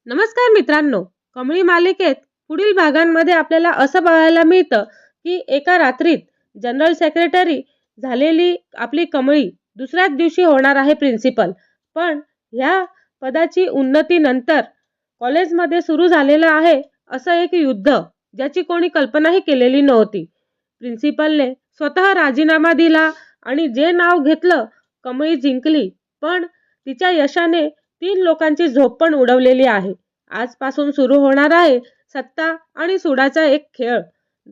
नमस्कार मित्रांनो, कमळी मालिकेत पुढील भागांमध्ये आपल्याला असं पाहायला मिळतं की एका रात्रीत जनरल सेक्रेटरी झालेली आपली कमळी दुसऱ्याच दिवशी होणार आहे प्रिन्सिपल. पण ह्या पदाची उन्नती नंतर कॉलेजमध्ये सुरू झालेलं आहे असं एक युद्ध, ज्याची कोणी कल्पनाही केलेली नव्हती. प्रिन्सिपलने स्वतः राजीनामा दिला आणि जे नाव घेतलं कमळी जिंकली. पण तिच्या यशाने 3 लोकांची झोप पण उडवलेली आहे. आजपासून सुरू होणार आहे सत्ता आणि सुडाचा एक खेळ.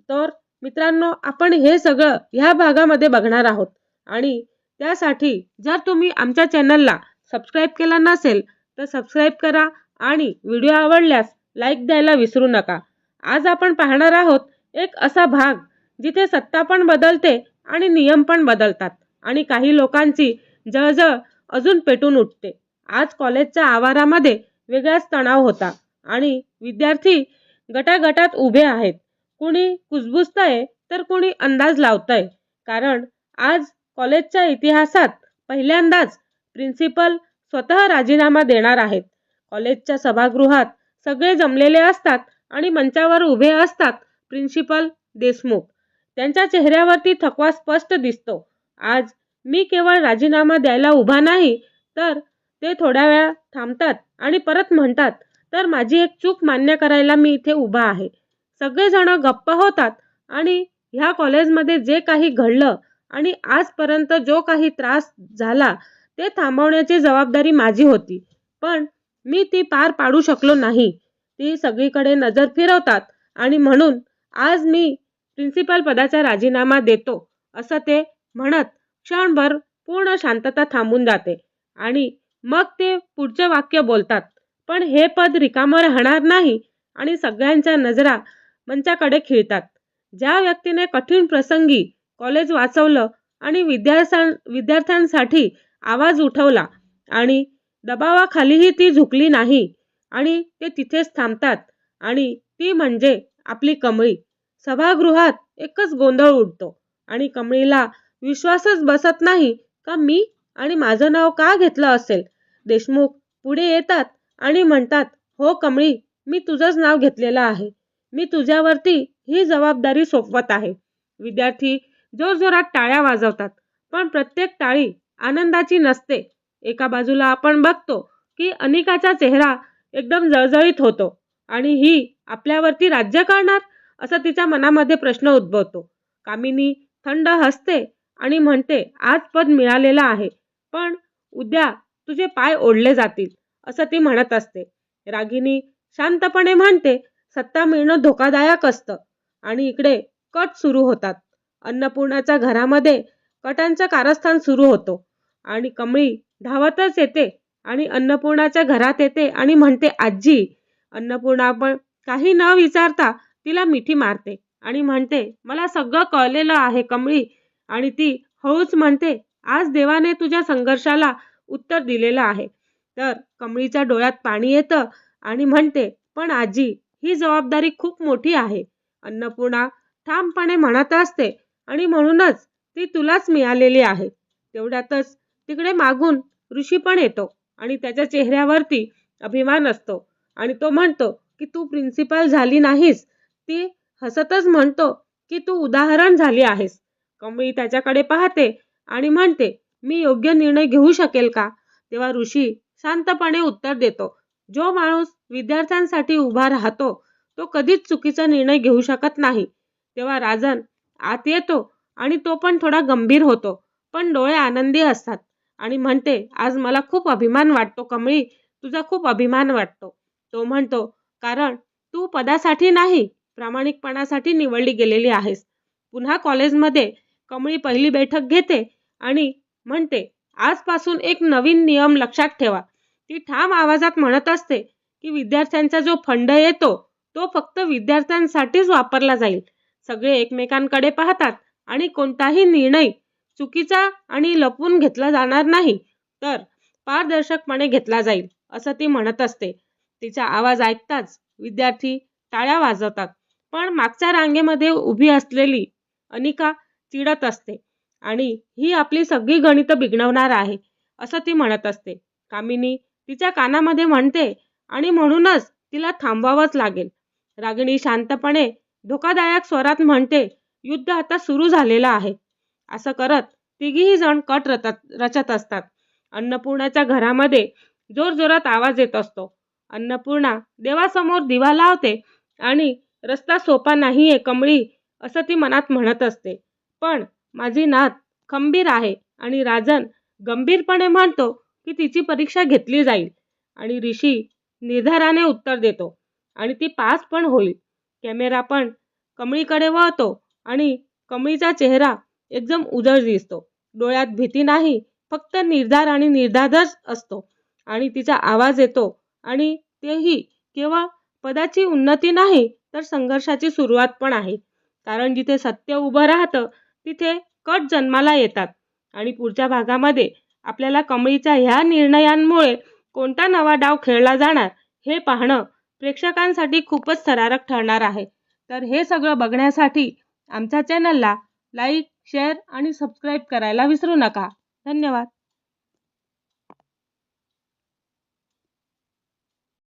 तर मित्रांनो, आपण हे सगळं ह्या भागामध्ये बघणार आहोत. आणि त्यासाठी जर तुम्ही आमच्या चॅनलला सबस्क्राईब केला नसेल तर सबस्क्राईब करा आणि व्हिडिओ आवडल्यास लाईक द्यायला विसरू नका. आज आपण पाहणार आहोत एक असा भाग जिथे सत्ता पण बदलते आणि नियम पण बदलतात आणि काही लोकांची जळजळ अजून पेटून उठते. आज कॉलेजच्या आवारामध्ये वेगळाच तणाव होता आणि विद्यार्थी गटागटात उभे आहेत. कुणी कुजबुजतंय तर कुणी अंदाज लावतंय. कारण आज कॉलेजच्या इतिहासात पहिल्यांदाच प्रिन्सिपल स्वतः राजीनामा देणार आहेत. कॉलेजच्या सभागृहात सगळे जमलेले असतात आणि मंचावर उभे असतात प्रिन्सिपल देशमुख. त्यांच्या चेहऱ्यावरती थकवा स्पष्ट दिसतो. आज मी केवळ राजीनामा द्यायला उभा नाही, तर ते थोड्या वेळा थांबतात आणि परत म्हणतात, तर माझी एक चूक मान्य करायला मी इथे उभा आहे. सगळेजण गप्प होतात आणि ह्या कॉलेजमध्ये जे काही घडलं आणि आजपर्यंत जो काही त्रास झाला ते थांबवण्याची जबाबदारी माझी होती. पण मी ती पार पाडू शकलो नाही. ती सगळीकडे नजर फिरवतात आणि म्हणून आज मी प्रिन्सिपल पदाचा राजीनामा देतो असं ते म्हणत क्षणभर पूर्ण शांतता थांबून जाते आणि मग ते पुढचं वाक्य बोलतात, पण हे पद रिकामं राहणार नाही. आणि सगळ्यांच्या नजरा मंचाकडे खिळतात. ज्या व्यक्तीने कठीण प्रसंगी कॉलेज वाचवलं आणि विद्यार्थ्यांसाठी आवाज उठवला आणि दबावाखालीही ती झुकली नाही आणि ते तिथेच थांबतात, आणि ती म्हणजे आपली कमळी. सभागृहात एकच गोंधळ उडतो आणि कमळीला विश्वासच बसत नाही का मी आणि माझं नाव का घेतलं असेल. देशमुख पुढे येतात आणि म्हणतात, हो कमळी, मी तुझंच नाव घेतलेलं आहे. मी तुझ्यावरती ही जबाबदारी सोपवत आहे. विद्यार्थी जोरजोरात टाळ्या वाजवतात, पण प्रत्येक टाळी आनंदाची नसते. एका बाजूला आपण बघतो की अनिकाचा चेहरा एकदम जळजळीत होतो आणि ही आपल्यावरती राज्य करणार असा तिच्या मनामध्ये प्रश्न उद्भवतो. कामिनी थंड हसते आणि म्हणते, आज पद मिळालेलं आहे, पण उद्या तुझे पाय ओढले जातील असं ती म्हणत असते. रागिनी शांतपणे म्हणते, सत्ता मिळणं धोकादायक असतं. आणि इकडे कट सुरू होतात. अन्नपूर्णाच्या घरामध्ये कटांचं कारस्थान सुरू होतो आणि कमळी धावतच येते आणि अन्नपूर्णाच्या घरात येते आणि म्हणते, आजी. अन्नपूर्णा पण काही न विचारता तिला मिठी मारते आणि म्हणते, मला सगळं कळलेलं आहे कमळी. आणि ती हळूच म्हणते, आज देवाने तुझ्या संघर्षाला उत्तर दिलेलं आहे. तर कमळीच्या डोळ्यात पाणी येतं आणि म्हणते, पण आजी, ही जबाबदारी खूप मोठी आहे. अन्नपूर्णा ठामपणे म्हणत असते, आणि म्हणूनच ती तुलाच मिळालेली आहे. तेवढ्यातच तिकडे मागून ऋषी पण येतो आणि त्याच्या चेहऱ्यावरती अभिमान असतो आणि तो म्हणतो की तू प्रिन्सिपल झाली नाहीस. ती हसतच म्हणतो की तू उदाहरण झाली आहेस. कमळी त्याच्याकडे पाहते आणि म्हणते, मी योग्य निर्णय घेऊ शकेल का? तेव्हा ऋषी शांतपणे उत्तर देतो, जो माणूस विद्यार्थ्यांसाठी उभा राहतो तो कधीच चुकीचा निर्णय घेऊ शकत नाही. तेव्हा राजन आत येतो आणि तो पण थोडा गंभीर होतो, पण डोळे आनंदी असतात आणि म्हणते, आज मला खूप अभिमान वाटतो कमळी, तुझा खूप अभिमान वाटतो. तो म्हणतो, कारण तू पदासाठी नाही, प्रामाणिकपणासाठी निवडली गेलेली आहेस. पुन्हा कॉलेजमध्ये कमळी पहिली बैठक घेते आणि म्हणते, आजपासून एक नवीन नियम लक्षात ठेवा. ती ठाम आवाजात म्हणत असते की विद्यार्थ्यांचा जो फंड येतो तो फक्त विद्यार्थ्यांसाठीच वापरला जाईल. सगळे एकमेकांकडे पाहतात आणि कोणताही निर्णय चुकीचा आणि लपवून घेतला जाणार नाही, तर पारदर्शकपणे घेतला जाईल असं ती म्हणत असते. तिचा आवाज ऐकताच विद्यार्थी टाळ्या वाजवतात, पण मागच्या रांगेमध्ये उभी असलेली अनिका चिडत असते आणि ही आपली सगळी गणितं बिघडवणार आहे असं ती म्हणत असते. कामिनी तिच्या कानामध्ये म्हणते, आणि म्हणूनच तिला थांबवावंच लागेल. रागिणी शांतपणे धोकादायक स्वरात म्हणते, युद्ध आता सुरू झालेलं आहे. असं करत तिघीही जण कट रचत असतात. अन्नपूर्णाच्या घरामध्ये जोरजोरात आवाज येत असतो. अन्नपूर्णा देवासमोर दिवा लावते आणि रस्ता सोपा नाहीये कमळी, असं ती मनात म्हणत असते. पण माझी नात खंबीर आहे आणि राजन गंभीरपणे म्हणतो की तिची परीक्षा घेतली जाईल. आणि ऋषी निर्धाराने उत्तर देतो आणि ती पास पण होईल. कॅमेरा पण कमळीकडे वळतो आणि कमळीचा चेहरा एकदम उजळ दिसतो. डोळ्यात भीती नाही, फक्त निर्धार आणि निर्धारच असतो. आणि तिचा आवाज येतो आणि तेही केवळ पदाची उन्नती नाही तर संघर्षाची सुरुवात पण आहे. कारण जिथे सत्य उभं राहतं तिथे कट जन्माला येतात. आणि पुढच्या भागामध्ये आपल्याला कमळीच्या ह्या निर्णयांमुळे कोणता नवा डाव खेळला जाणार हे पाहणं प्रेक्षकांसाठी खूपच थरारक ठरणार आहे. तर हे सगळं बघण्यासाठी आमच्या चॅनलला लाईक, शेअर आणि सबस्क्राईब करायला विसरू नका. धन्यवाद.